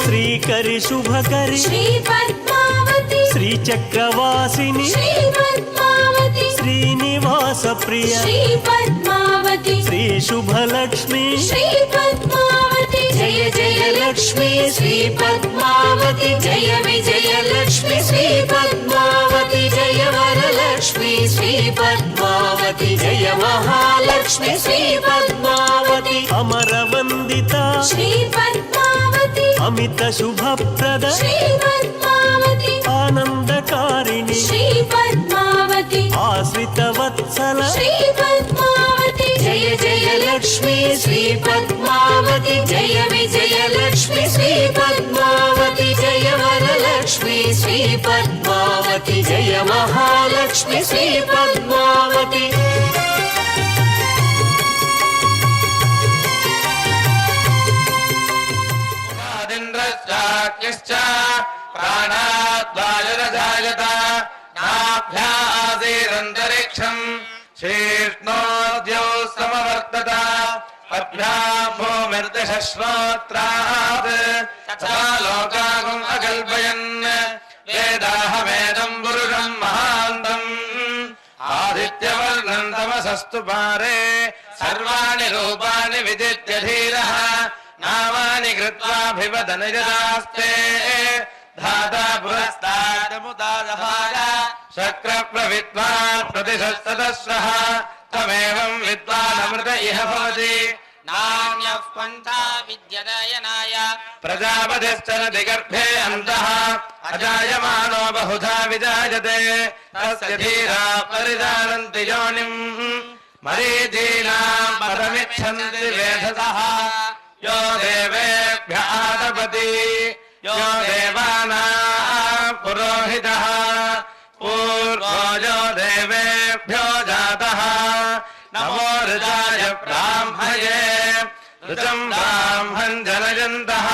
श्रीकरि शुभकरि श्री पद्मावती श्री चक्रवासिनी श्री पद्मावती श्रीनिवास प्रिय श्री पद्मावती श्री शुभलक्ष्मी श्री पद्मावती जय जय लक्ष्मी श्री पद्मावती जय विजय लक्ष्मी श्री पद्मावती जय वरलक्ष्मी श्री पद्मावती जय महालक्ष्मी श्री पद्मावती अमरवंदिता श्री पद्मावती अमित शुभप्रद श्री पद्मावती आनंदकारिणी श्री पद्मावती आश्रित वत्सल श्री पद्मावती जय जय लक्ष्मी श्री पद्मावती जय विजय लक्ष्मी श्री पद्मावती जय वरलक्ष्मी श्री पद्मावती जय महालक्ष्मी श्री पद्मावती प्राणाद्वायुरजायत नाभ्यासीरन्तरिक्षम् शीर्ष्णोद्यौ समवर्तत पद्भ्यां भूमिर्दशश्रोत्रात् तथा लोकागुम् अकल्पयन् वेदाहमेदम् पुरुषम् महान्तम् आदित्यवर्णम् तमसस्तु पारे सर्वाणि रूपाणि विदित्य धीरः नामानि कृत्वाभिवदन यदास्ते धाता पुरस्तादमुदादहार शक्रप्रविद्वान् प्रतिशतस्रः तमेवं विद्वानमृत इह भवति नान्यः पन्था विद्यदयनाय प्रजापतिश्चरति गर्भे अन्तः अजायमानो बहुधा विजायते तस्य धीरा परिजानन्ति योनिम् मरीचीनां पदमिच्छन्ति वेधसः यो देवेभ्यः आदपति यो देवानां पुरोहितः पूर्वो यो देवेभ्यो जातः नमो ऋचाय ब्राह्मये ऋचं ब्राह्मं जनयन्तः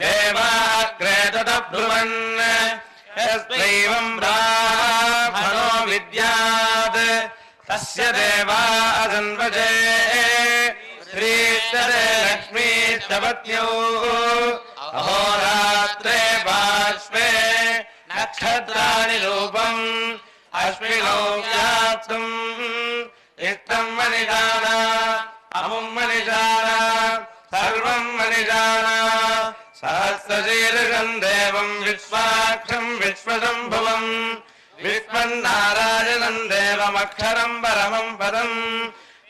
देवाग्रे तदब्रुवन् यस्त्वैवं ब्राह्मणो विद्यात् तस्य देवा अजन्वजे श्रीश्वरे लक्ष्मीश्चपत्न्यौ अहोरात्रे बाष्पे नक्षत्राणि रूपम् अश्विनौ व्याप्तुम् इष्टं मनिजाना अमुं मनिजाना सर्वं मनिजाना सहस्रशीर्षं देवं विश्वाक्षं विश्वशम्भुवम् विश्वन्नारायणं देवमक्षरं परमं पदम्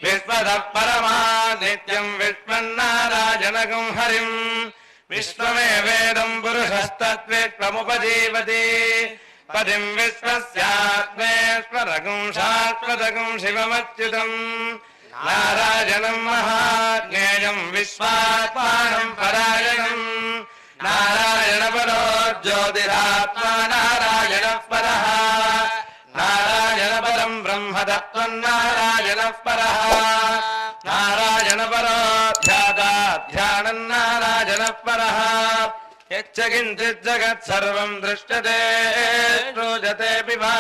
विश्वतः परमा नित्यं विश्वन्नारायणगं हरिम् विश्वमेवेदं पुरुषस्तत्विश्वमुपजीवति पदिं विश्वस्यात्मेश्वरगं शाश्वतगं शिवमच्युतम् नारायणं महाज्ञेयं विश्वात्मानं परायणम् नारायणपरो ज्योतिरात्मा नारायणः परः नारायणपरं ब्रह्म तत्त्वं नारायणः परः नारायणपरो ध्यानं नारायणः परः यच्च किञ्चित् जगत् सर्वं दृश्यते श्रूयतेऽपि वा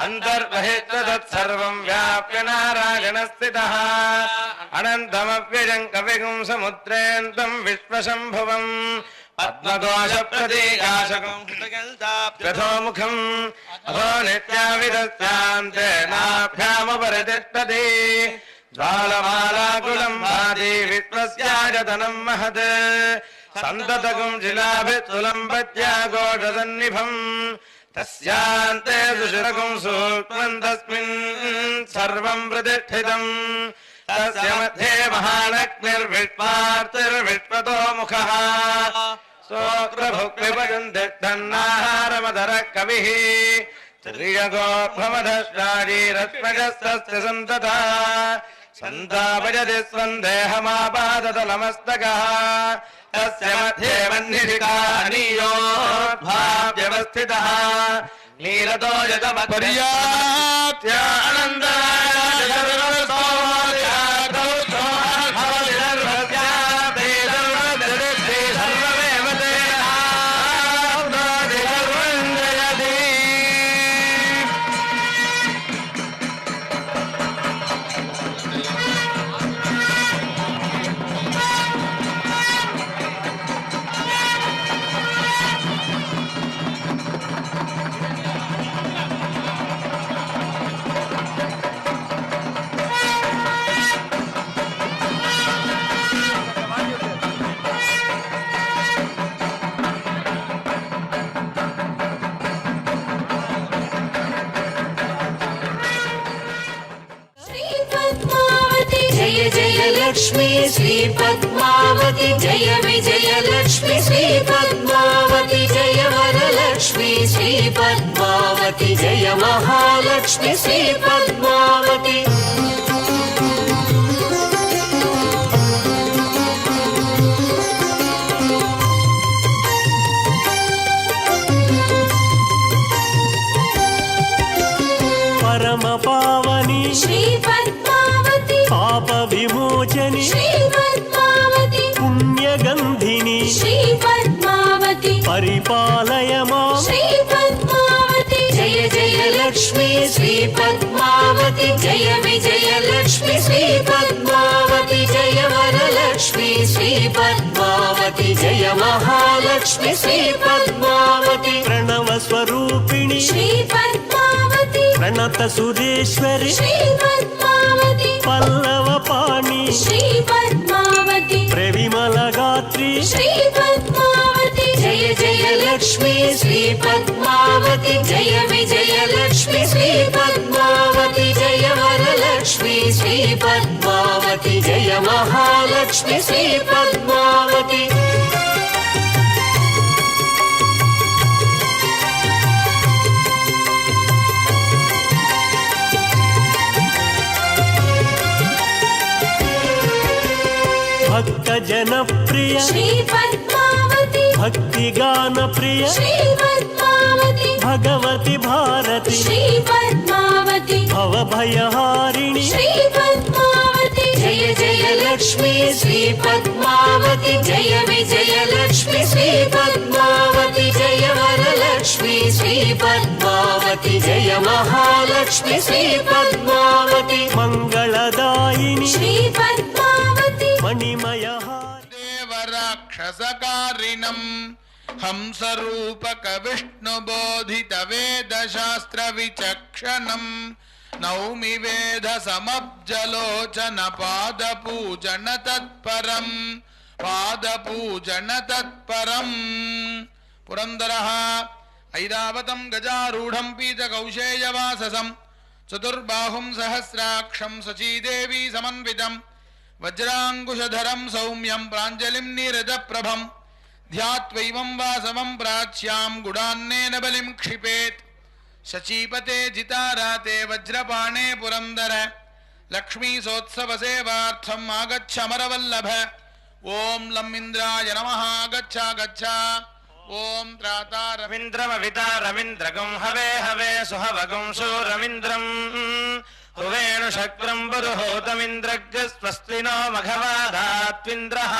अन्तर्बहिश्च तत्सर्वं व्याप्य नारायणस्थितः अनन्तमव्ययं कविगुं समुद्रेऽन्तं विश्वशम्भुवम् पद्मकोशप्रतीकाशकं कृतोमुखम् अभो नित्याविदस्यान्ते नाभ्यामुपरितिष्ठति ज्वालमालाकुलम् भाति विश्वस्यायतनम् महत् सन्ततगुम् शिलाभित्तुलम् पत्या गोषसन्निभम् तस्यान्ते सुशिरगुम् सूक्ष्मम् तस्मिन् सर्वम् प्रतिष्ठितम् तस्य मध्ये महालक्ष्मिर्विश्वार्तिर्विश्वतो मुखः सोऽग्रभुक्विपयुन्तिष्ठन्नाहारमधरः कविः त्रियगोर्भमधश्राजीरत्मजस्तस्य सन्ततः सन्तापयति स्वन्देहमापादतलमस्तकः तस्य मध्ये वह्निशिखानीयोद्भाव्यवस्थितः नीरतो लक्ष्मी श्री पद्मावती जय विजय लक्ष्मी श्री पद्मावती जय वरलक्ष्मी श्री पद्मावती जय महालक्ष्मी श्री पद्मावती परम पावनी श्री पद्मावती पाप विमोचनी श्री पद्मावती पुण्यगंधिनी श्री पद्मावती परिपालय मां श्री पद्मावती जय जय लक्ष्मी श्री पद्मावती जय विजय लक्ष्मी श्री पद्मावती जय वरलक्ष्मी श्री पद्मावती जय महालक्ष्मी श्री पद्मावती प्रणव स्वरूपिणी श्री पद्मावती प्रणत सुरेश्वरी श्री पद्मावती पल्लव पाणी श्री पद्मावती प्रविमल गात्री श्री पद्मावती जय जय लक्ष्मी श्री पद्मावती जय विजय लक्ष्मी श्री पद्मावती जय वरलक्ष्मी श्री पद्मावती जय महालक्ष्मी श्री पद्मावती भक्त जनप्रिय श्री पद्मावती भक्ति गान प्रिय श्री पद्मावती भगवती भारती श्री पद्मावती भव भयहारिणी श्री पद्मावती जय जय लक्ष्मी श्री पद्मावती जय विजय लक्ष्मी श्री पद्मावती जय वरलक्ष्मी श्री पद्मावती जय महालक्ष्मी श्री पद्मावती मंगलदायिनी श्री पद्मावती मणिमय देवराक्षसकारिणम् हंसरूपक विष्णुबोधितवेदशास्त्र विचक्षणम् नौमि वेद समब्जलोचन पादपूजन तत्परम् पुरन्दरः ऐरावतं गजारूढं पीतकौशेयवाससं चतुर्बाहुं सहस्राक्षं शचीदेवी समन्वितं वज्राङ्कुशधरं सौम्यं प्राञ्जलिं नीरजप्रभं ध्यात्वैवं वासवं प्राच्यां गुडान्नेन बलिं क्षिपेत् शचीपते जिताराते वज्रपाणे पुरन्दर लक्ष्मीसोत्सवसेवार्थम् आगच्छमरवल्लभ ॐ लम्मिन्द्राय नमः गच्छ गच्छ ॐ त्राता रवीन्द्रमविता रवीन्द्रगं हवे हवे सुहवगं शूरवीन्द्रम् हुवेणु शक्रं पुरुहूतमिन्द्रज्ञ स्वस्ति नो मघवाधात्विन्द्रः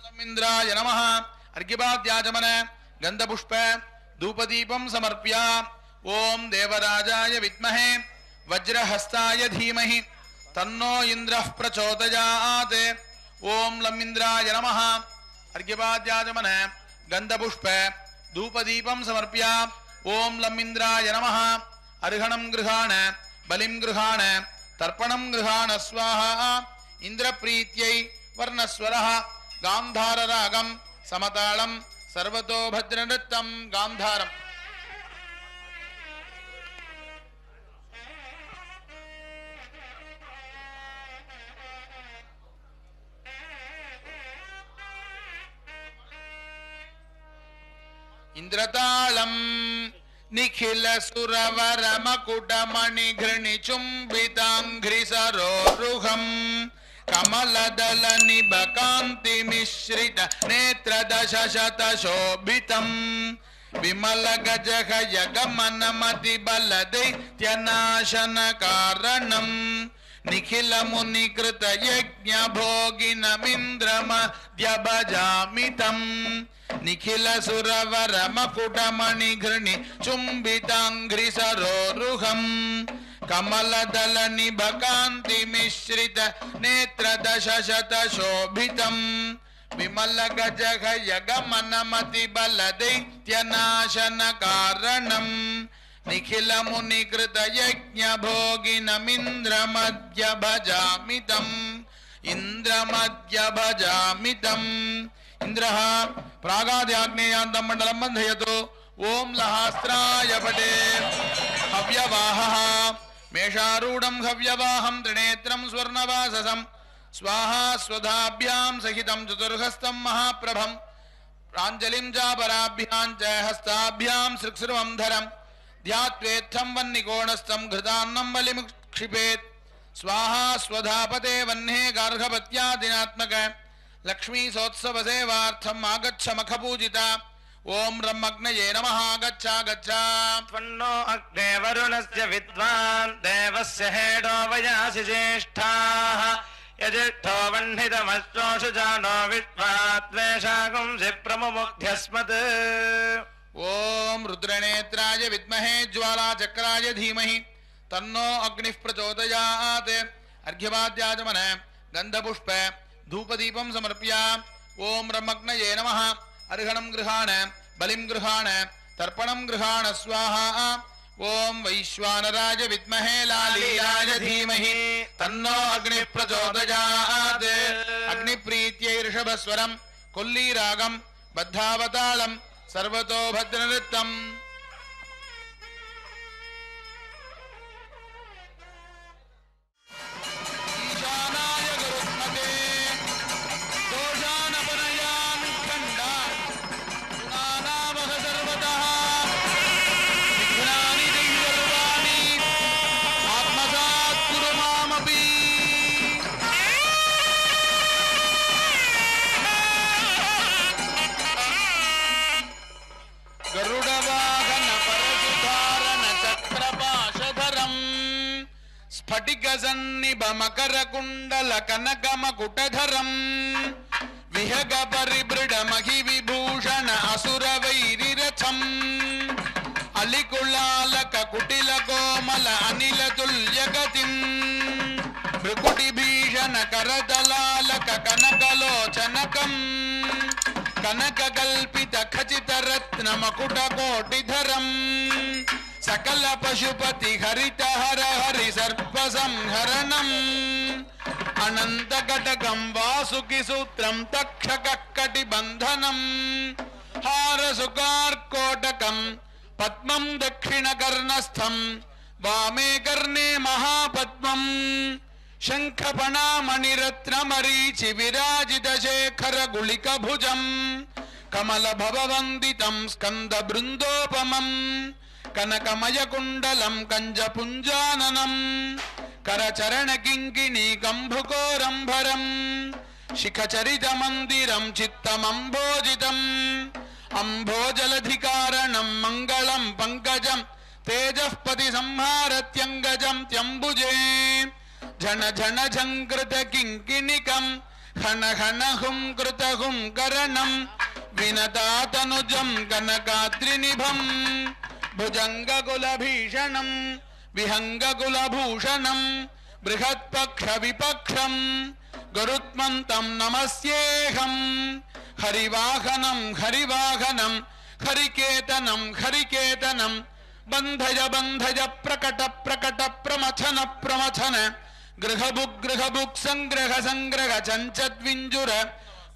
लम्मिन्द्राय नमः अर्घ्यपाद्याचमन गन्धपुष्प धूपदीपं समर्प्य ओम देवराजाय विद्महे वज्रहस्ताय धीमहि तन्नो इंद्रः प्रचोदयात् ओम लम्मिन्द्राय नमः अर्घ्यपाद्याचमन गन्धपुष्प धूपदीपं समर्प्य ओम लम्मिन्द्राय नमः अर्घणं गृहाण बलिं गृहाण తర్పణం గృహాణ స్వాహా ఇంద్రప్రీత్యై వర్ణస్వరః గాంధార రాగం సమతాళం సర్వతో భద్రనృత్తం గాంధారం. ఇంద్రతాళం నిఖిల సురవర మకుట మణిఘృణి చుంబితాంఘ్రి సరోరుహం కమలదళ నిభకాంతి మిశ్రిత నేత్ర దశ శత శోభితం విమల గజ యగమన మతి బల దైత్యనాశన కారణం నిఖిల మునికృత యజ్ఞ భోగినమింద్రమధ్య భజామితం నిఖిల సురవర మకుట మణిఘృణి చుంబితాంఘ్రి సరోరుహం కమలదళ నిభకాంతి మిశ్రిత నేత్ర దశ శత శోభితం విమల గజ యగమన మతి బల దైత్యనాశన కారణం నిఖిల మునికృత యజ్ఞ భోగినమింద్రమధ్య భజామితం ఇంద్రమధ్య భజామితం. ఇంద్రః ప్రాగాద్యాగ్నేయాంతం మండలం బంధయతు. ఓం లహాస్త్రాయ పటే హవ్యవాహః మేషారూఢం హవ్యవాహం త్రినేత్రం స్వర్ణవాససం స్వాహా స్వధాభ్యాం సహితం చతుర్హస్తం మహాప్రభం ప్రాంజలిం చాపరాభ్యాం చ హస్తాభ్యాం సృక్సృవం ధరం ధ్యాత్వేత్థం వన్నికోణస్థం ఘృతాన్నం బలిముక్షిపేత్. స్వాహా స్వధాపతే వహ్నే గార్హపత్యాదినాత్మక లక్ష్మీ సోత్సవ సేవార్థం ఆగచ్చ మఖపూజిత. ఓం రమ్మగ్నయే నమః. గచ్చ గచ్చ. త్వన్నో అగ్నే వరుణస్య విద్వాన్ దేవస్య హేడో వయాసి జ్యేష్ఠాః యజిష్ఠో వహ్నితమశ్చోషు జానో విద్వాద్వేషాగుంసి ప్రముముగ్ధ్యస్మత్. ఓం రుద్రనేత్రాయ విద్మహే జ్వాలాచక్రాయ ధీమహి తన్నో అగ్నిః ప్రచోదయాత్. అర్ఘ్యపాద్యాచమన గంధపుష్ప ధూపదీపం సమర్ప్య. ఓం రమ్మగ్నయే నమః. అర్హణం గృహాణ బలిం గృహాణ తర్పణం గృహాణ స్వాహా. ఓం వైశ్వానరాయ విద్మహే లాలీయాయ ధీమహి తన్నో అగ్నిః ప్రచోదయాత్. అగ్నిప్రీత్యై ఋషభస్వరం కొల్లీరాగం బద్ధావతాళం సర్వతో భద్రనృత్తం. ఈశానాయ గురుత్మతే దోషానపనయాన్ ఖండా గుణానామహ సర్వతః విఘ్నాని దైవర్వాణి ఆత్మసాత్ కురు మామపి. గరుడవాహన పరశుధారణ చక్రపాశధరం స్ఫటిక సన్నిభ మకర కుండల కనకమకుటధరం విహగ పరిబృఢ మహి విభూషణ అసుర వైరిరథం అలికుళాలక కుటిల కోమల అనిల తుల్యగతిం భృకుటి భీషణ కరతలాలక కనకలోచనకం కనక కల్పిత ఖచిత రత్న మకుట కోటిధరం సకల పశుపతి హరిత హర హరి సర్ప సంహరణం అనంత కటకం వాసుకి సూత్రం తక్షక కటి బంధనం హారసుకార్కోటకం పద్మం దక్షిణ కర్ణస్థం వామే కర్ణే మహాపద్మం శంఖపణామణిరత్నమరీచి విరాజిత శేఖర గుళిక భుజం కమల భవవందితం స్కంద బృందోపమం కనకమయ కుండలం కంజపుంజాననం కరచరణ కింకిణీ కంభుకోరంభరం శిఖచరిత మందిరం చిత్తమంభోజితం అంభోజలధికారణం మంగళం పంకజం తేజఃపతి సంహారత్యంగజం త్యంబుజే ఝణ ఝణ ఝంకృత కింకిణికం హన హన హుం కృత హుం కరణం వినతాతనుజం కనకాద్రినిభం భుజంగకుల భీషణం విహంగకుల భూషణం బృహత్పక్ష విపక్షం గరుత్మంతం నమస్యేహం హరివాహనం హరివాహనం హరికేతనం హరికేతనం బంధజ బంధజ ప్రకట ప్రకట ప్రమథన ప్రమథన गृहबुग् संग्रह संग्रह चंचद्विंजुर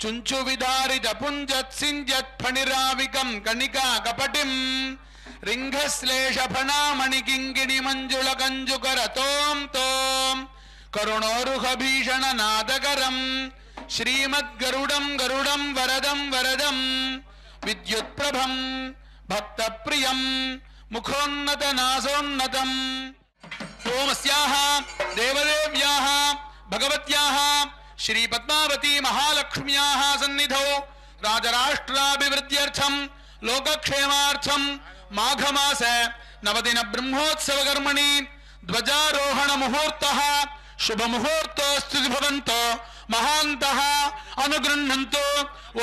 चुंचु विदारित पुंजत् सिंजत् फणिराविकं कणिका कपटिं रिंगश्लेष फणामणि किंकिणी मंजुल कंजुकर तोम तोम करुणोरुह भीषण नादकरं श्रीमद्गरुडं गरुडं वरदं वरदं विद्युत्प्रभं भक्तप्रियं मुखोन्नत नासोन्नतम् ओमस्याः देवदेव्याः भगवत्याः श्री पद्मावती महालक्ष्म्याः सन्निधौ राजराष्ट्राभिवृद्ध्यर्थं लोकक्षेमार्थं माघमास नवदिन ब्रह्मोत्सव कर्मणि ध्वजारोहण मुहूर्तः शुभ मुहूर्तोऽस्तु भवन्तो महान्तः अनुगृह्णन्तु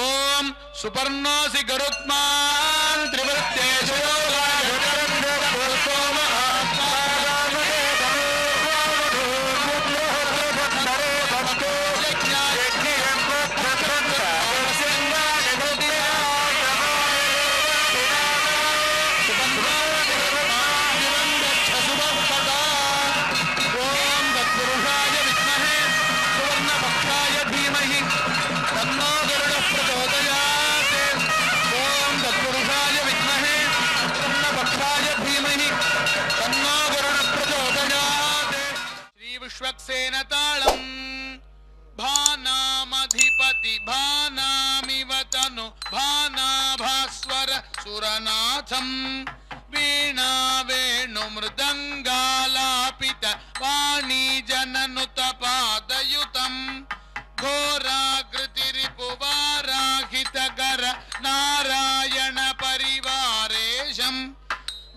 ओम सुपर्णोऽसि गरुत्मान् त्रिवृत्तेषु विश्वक्सेनतालं भानामधिपति भानामिव तनु भानाभास्वर सुरनाथं वीणा वेणुमृदङ्गालापित वाणीजननुत पादयुतं घोराकृतिरिपुवाराहितकर नारायण परिवारेशं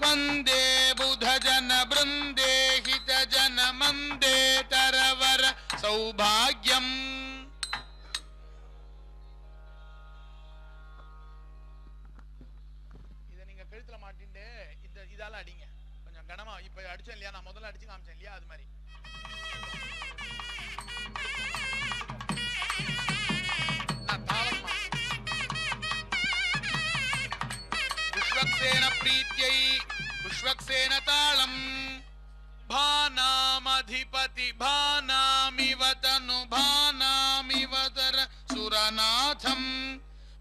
वन्दे बुध जन बृन्दे हित जन मन्दे तरवर सौभाग्यम् இத நீங்க கழுத்துல மாட்டிட்டு இதால அடிங்க கொஞ்சம் கனமா இப்ப அடிச்சேன் இல்லையா நான் முதல்ல அடிச்சு காமிச்சேன் இல்லையா அது மாதிரி நான் தாளமா विश्वक्सेन प्रीत्यै विश्वक्सेन ताळं भानामधिपति भानामिव तनु भानामिव तर सुरनाथं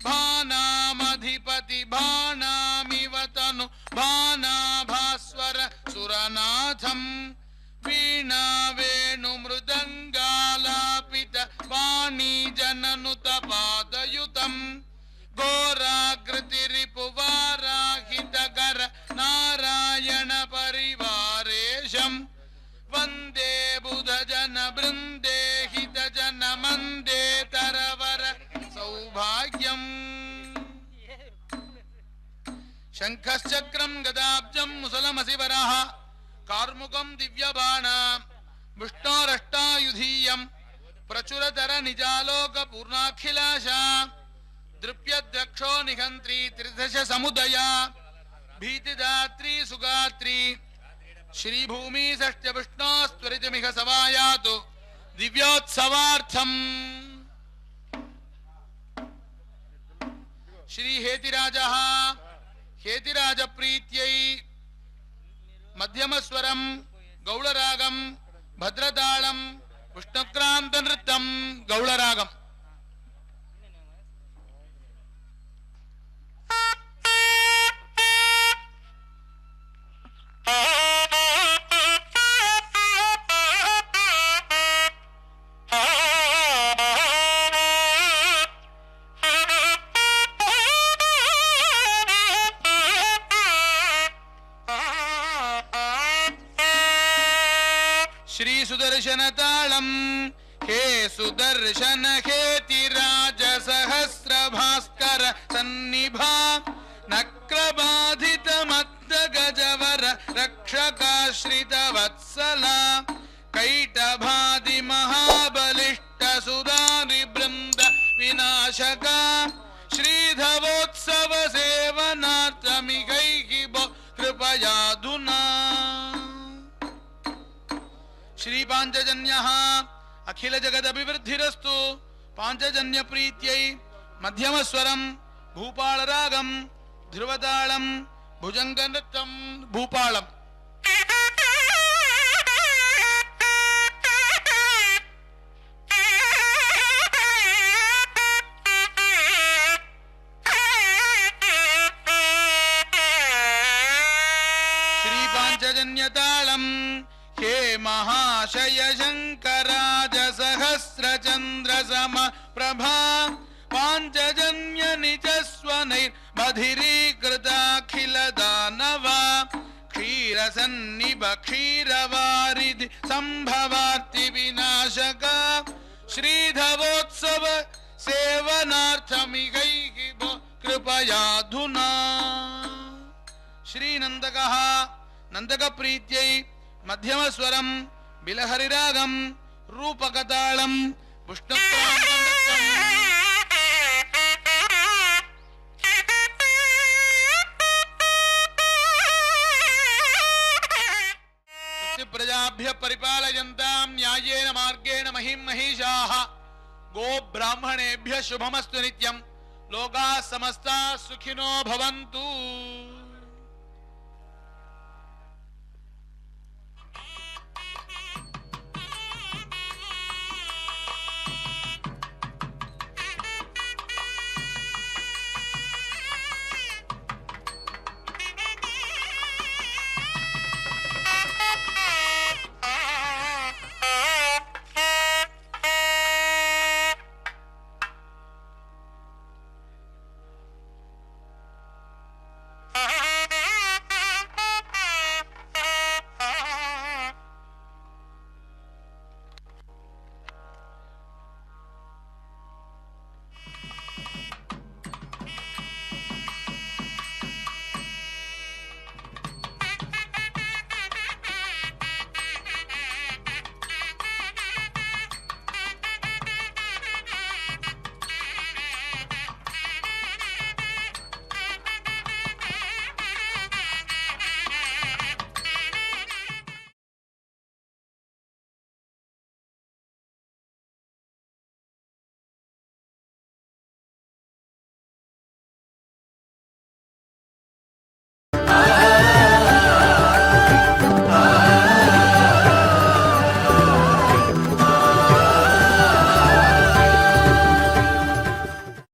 भानामधिपति भानामिव तनु भानाभास्वर सुरनाथं वीणा वेणुमृदङ्गालापित वाणीजननुत पादयुतं घोराकृतिरिपुवाराहितकर नारायण परिवारेशं वन्दे बुध जन बृन्दे हित जन मन्दे तरवर सौभाग्यम् शङ्खश्चक्रं गदाब्जं मुसलमसिवरः कार्मुकं दिव्यबाण विष्णोरष्टायुधीयं प्रचुरतर निजालोक पूर्णाखिलाशा दृप्यद्रक्षो निहन्त्री त्रिदश समुदया भीतिदात्री सुगात्री श्रीभूमि षष्ट्य विष्णोस्त्वरितमिह सवायातु दिव्योत्सवार्थम् श्री हेतिराजः हेतिराज प्रीत्यै मध्यमस्वरं गौळरागं भद्रतालं विष्णुक्रान्त नृत्यं गौळरागम् श्री सुदर्शन ताళं हे सुदर्शन हेतिराज सहस्र भास्कर सन्निभा नक्रबाधित मद्द गजवर रक्षकाश्रित वत्सला कैटभादि महाबलिष्ठ सुदारि बृन्द विनाशका श्रीधवोत्सव सेवनार्थमिकैः कृपयाधुना श्री पांचजन्यः अखिल जगद अभिवृद्धिरस्तु पांचजन्य प्रीत्यै मध्यमस्वरं भूपालरागं ध्रुवतालं भुजंग नृत्यं भूपालम् जय शङ्कराज सहस्रचन्द्र सम प्रभा पाञ्चजन्य निजस्वनैर्बधिरीकृताखिल दानवा क्षीरसन्निभ क्षीरवारिधि संभवार्ति विनाशक श्रीधवोत्सव सेवनार्थमिगैः कृपयाधुना श्रीनन्दकः नन्दकप्रीत्यै मध्यमस्वरं बिलहरिरागं रूपकतालं प्रजाभ्य परिपालयन्तां न्यायेन मार्गेण महिं महिषाः गो ब्राह्मणेभ्य शुभमस्तु नित्यं लोकाः समस्ताः सुखिनो भवन्तु।